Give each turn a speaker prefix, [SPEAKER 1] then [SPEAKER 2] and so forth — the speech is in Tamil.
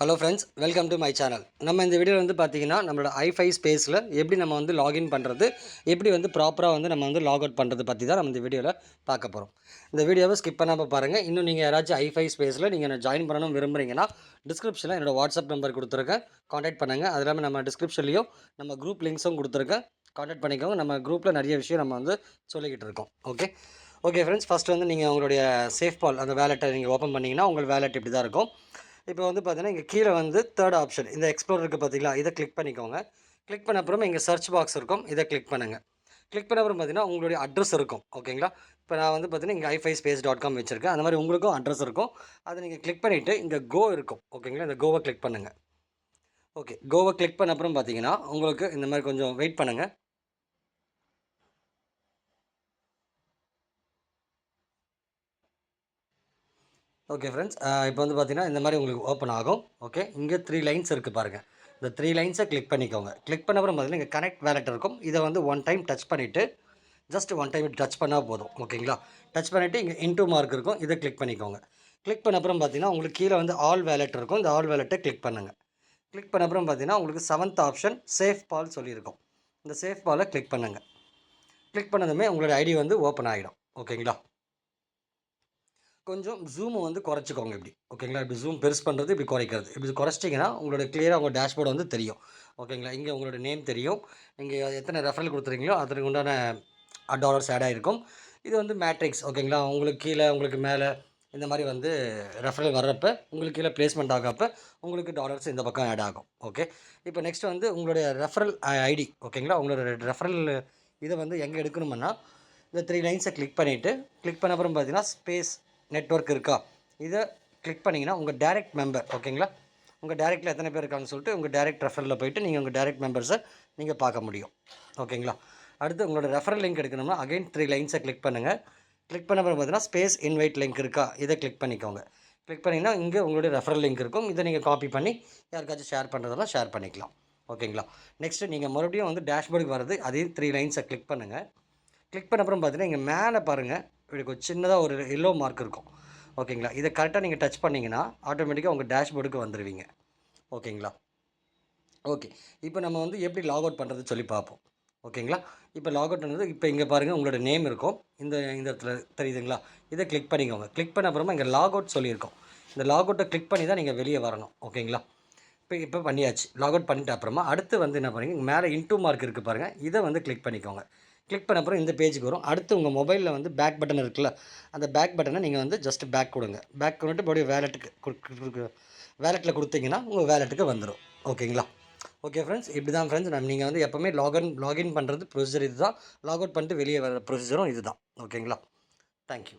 [SPEAKER 1] Hello friends, welcome to my channel. நம்ம இந்த வீடியோவில் வந்து பார்த்திங்கன்னா நம்மளோட ஐஃபை ஸ்பேஸில் எப்படி நம்ம வந்து லாகின் பண்ணுறது, எப்படி வந்து ப்ராப்பராக வந்து நம்ம வந்து லாக் அவுட் பண்ணுறது பற்றி தான் நம்ம இந்த வீடியோவில் பார்க்க போகிறோம். இந்த வீடியோவை ஸ்கிப் பண்ணாமல் பாருங்கள். இன்னும் நீங்கள் யாராச்சும் ஐஃபை ஸ்பேஸில் நீங்கள் ஜாயின் பண்ணணும் விரும்புகிறீங்கன்னா டிஸ்கிரிப்ஷனில் என்னோடய வாட்ஸ்அப் நம்பர் கொடுத்துருக்கேன், காண்டாக்ட் பண்ணுங்கள். அது இல்லாமல் நம்ம டிஸ்கிரிப்ஷன்லேயும் நம்ம குரூப் லிங்க்ஸும் கொடுத்துருக்கேன், காண்டாக்ட் பண்ணிக்கோங்க. நம்ம குரூப்பில் நிறைய விஷயம் நம்ம வந்து சொல்லிக்கிட்டு இருக்கோம். ஓகே ஃப்ரெண்ட்ஸ், ஃபஸ்ட்டு வந்து நீங்கள் உங்களுடைய சேஃபால் அந்த வேலெட்டை நீங்கள் ஓப்பன் பண்ணிங்கன்னா உங்கள் வேலெட் இப்படி தான் இருக்கும். இப்போ வந்து பார்த்தீங்கன்னா இங்கே கீழே வந்து தேர்ட் ஆப்ஷன் இந்த எக்ஸ்ப்ளோர் இருக்குது பார்த்தீங்களா, இதை கிளிக் பண்ணிக்கோங்க. கிளிக் பண்ண அப்புறம் இங்கே சர்ச் பாக்ஸ் இருக்கும், இதை கிளிக் பண்ணுங்கள். கிளிக் பண்ண அப்புறம் பார்த்தீங்கன்னா உங்களுடைய அட்ரஸ் இருக்கும். ஓகேங்களா, இப்போ நான் வந்து பார்த்தீங்கன்னா இங்கே ifispace.com வச்சுருக்கேன். அந்த மாதிரி உங்களுக்கும் அட்ரஸ் இருக்கும். அதை நீங்கள் கிளிக் பண்ணிவிட்டு இங்கே கோ இருக்கும். ஓகேங்களா, இந்த கோவை கிளிக் பண்ணுங்கள். ஓகே, கோவை கிளிக் பண்ண அப்புறம் பார்த்தீங்கன்னா உங்களுக்கு இந்த மாதிரி கொஞ்சம் வெயிட் பண்ணுங்கள். ஓகே ஃப்ரெண்ட்ஸ், இப்போ வந்து பார்த்தீங்கன்னா இந்த மாதிரி உங்களுக்கு ஓப்பன் ஆகும். ஓகே, இங்கே 3 லைன்ஸ் இருக்குது பாருங்கள். இந்த 3 லைன்ஸை கிளிக் பண்ணிக்கோங்க. கிளிக் பண்ண அப்புறம் பார்த்தீங்கன்னா இங்கே கனெக்ட் வேலெட் இருக்கும். இதை வந்து ஒன் டைம் டச் பண்ணிவிட்டு ஜஸ்ட் ஒன் டைம் டச் பண்ணால் போதும். ஓகேங்களா, டச் பண்ணிவிட்டு இங்கே இன்டூ மார்க் இருக்கும், இதை கிளிக் பண்ணிக்கோங்க. கிளிக் பண்ண அப்புறம் பார்த்தீங்கன்னா உங்களுக்கு கீழே வந்து ஆல் வேலெட் இருக்கும். இந்த ஆல் வேலெட்டை கிளிக் பண்ணுங்கள். கிளிக் பண்ண அப்புறம் பார்த்தீங்கன்னா உங்களுக்கு 7th ஆப்ஷன் சேஃப் பால் சொல்லியிருக்கும். இந்த சேஃப் பாலை கிளிக் பண்ணுங்கள். கிளிக் பண்ணதுமே உங்களோட ஐடி வந்து ஓப்பன் ஆகிடும். ஓகேங்களா, கொஞ்சம் ஜூமை வந்து குறைச்சிக்கோங்க இப்படி. ஓகேங்களா, இப்படி ஜூம் பெருசு பண்ணுறது, இப்படி குறைக்கிறது. இப்படி குறைச்சிட்டிங்கன்னா உங்களோட கிளியராக உங்கள் டேஷ்போர்டு வந்து தெரியும். ஓகேங்களா, இங்கே உங்களோட நேம் தெரியும். நீங்கள் எத்தனை ரெஃபரல் கொடுத்துருக்கீங்களோ அதற்கு உண்டான டாலர்ஸ் ஆட் ஆகிருக்கும். இது வந்து மேட்ரிக்ஸ். ஓகேங்களா, உங்களுக்கு கீழே உங்களுக்கு மேலே இந்த மாதிரி வந்து ரெஃபரல் வர்றப்போ உங்களுக்கு கீழே ப்ளேஸ்மெண்ட் ஆகிறப்ப உங்களுக்கு டாலர்ஸ் இந்த பக்கம் ஆட் ஆகும். ஓகே, இப்போ நெக்ஸ்ட் வந்து உங்களுடைய ரெஃபரல் ஐடி. ஓகேங்களா, உங்களோட ரெஃபரல் இதை வந்து எங்கே எடுக்கணும்னா இந்த 3 லைன்ஸை கிளிக் பண்ணிவிட்டு கிளிக் பண்ண அப்புறம் பார்த்தீங்கன்னா ஸ்பேஸ் நெட்வொர்க் இருக்கா, இதை கிளிக் பண்ணிங்கன்னா உங்கள் டேரெக்ட் மெம்பர். ஓகேங்களா, உங்கள் டேரெக்டில் எத்தனை பேர் இருக்காங்கன்னு சொல்லிட்டு உங்கள் டேரெக்ட் ரெஃபரலில் போய்ட்டு நீங்கள் உங்கள் டேரெக்ட் மெம்பர்ஸை நீங்கள் பார்க்க முடியும். ஓகேங்களா, அடுத்து உங்களோட ரெஃபரல் லிங்க் எடுக்கணும்னா அகைன் 3 லைன்ஸை கிளிக் பண்ணுங்கள். கிளிக் பண்ண அப்புறம் பார்த்தீங்கன்னா ஸ்பேஸ் இன்வைட் லிங்க் இருக்கா, இதை கிளிக் பண்ணிக்கோங்க. கிளிக் பண்ணிங்கன்னா இங்கே உங்களுடைய ரெஃபரல் லிங்க் இருக்கும். இதை நீங்கள் காப்பி பண்ணி யாருக்காச்சும் ஷேர் பண்ணுறதெல்லாம் ஷேர் பண்ணிக்கலாம். ஓகேங்களா, நெக்ஸ்ட்டு நீங்கள் மறுபடியும் வந்து டேஷ்போர்டுக்கு வரது அதையும் 3 லைன்ஸை கிளிக் பண்ணுங்கள். கிளிக் பண்ண அப்புறம் பார்த்தீங்கன்னா இங்கே மேலே பாருங்கள், இப்படி கொஞ்சம் சின்னதாக ஒரு எல்லோ மார்க் இருக்கும். ஓகேங்களா, இதை கரெக்டாக நீங்கள் டச் பண்ணிங்கன்னா ஆட்டோமேட்டிக்காக உங்கள் டேஷ்போர்டுக்கு வந்துடுவீங்க. ஓகேங்களா, ஓகே, இப்போ நம்ம வந்து எப்படி லாக் அவுட் பண்ணுறது சொல்லி பார்ப்போம். ஓகேங்களா, இப்போ லாக் அவுட் பண்ணுறது இப்போ இங்கே பாருங்கள் உங்களோட நேம் இருக்கும். இந்த இடத்துல தெரியுதுங்களா, இதை கிளிக் பண்ணிக்கோங்க. கிளிக் பண்ண அப்புறமா இங்கே லாக் அவுட் சொல்லியிருக்கோம். இந்த லாக் அவுட்டை கிளிக் பண்ணி தான் நீங்கள் வெளியே வரணும். ஓகேங்களா, இப்போ பண்ணியாச்சு. லாக் அவுட் பண்ணிட்டு அப்புறமா அடுத்து வந்து என்ன பண்ணுறீங்க, மேலே இன்டூ மார்க் இருக்குது பாருங்கள், இதை வந்து கிளிக் பண்ணிக்கோங்க. கிளிக் பண்ண அப்புறம் இந்த பேஜுக்கு வரும். அடுத்து உங்கள் மொபைலில் வந்து பேக் பட்டன் இருக்குல்ல, அந்த பேக் பட்டனை நீங்கள் வந்து ஜஸ்ட் பேக் கொடுங்க. பேக் கொடுத்து மறுபடியும் வேலெட்டில் கொடுத்தீங்கன்னா உங்கள் வேலெட்டுக்கு வந்துடும். ஓகேங்களா, ஓகே ஃப்ரெண்ட்ஸ், இப்படி தான் ஃப்ரெண்ட்ஸ் நீங்கள் வந்து எப்போவுமே லாகின் பண்ணுறது ப்ரொசீஜர் இது தான். லாக் அவுட் பண்ணிட்டு வெளியே வர ப்ரொசீஜரும் இது தான். ஓகேங்களா, தேங்க்யூ.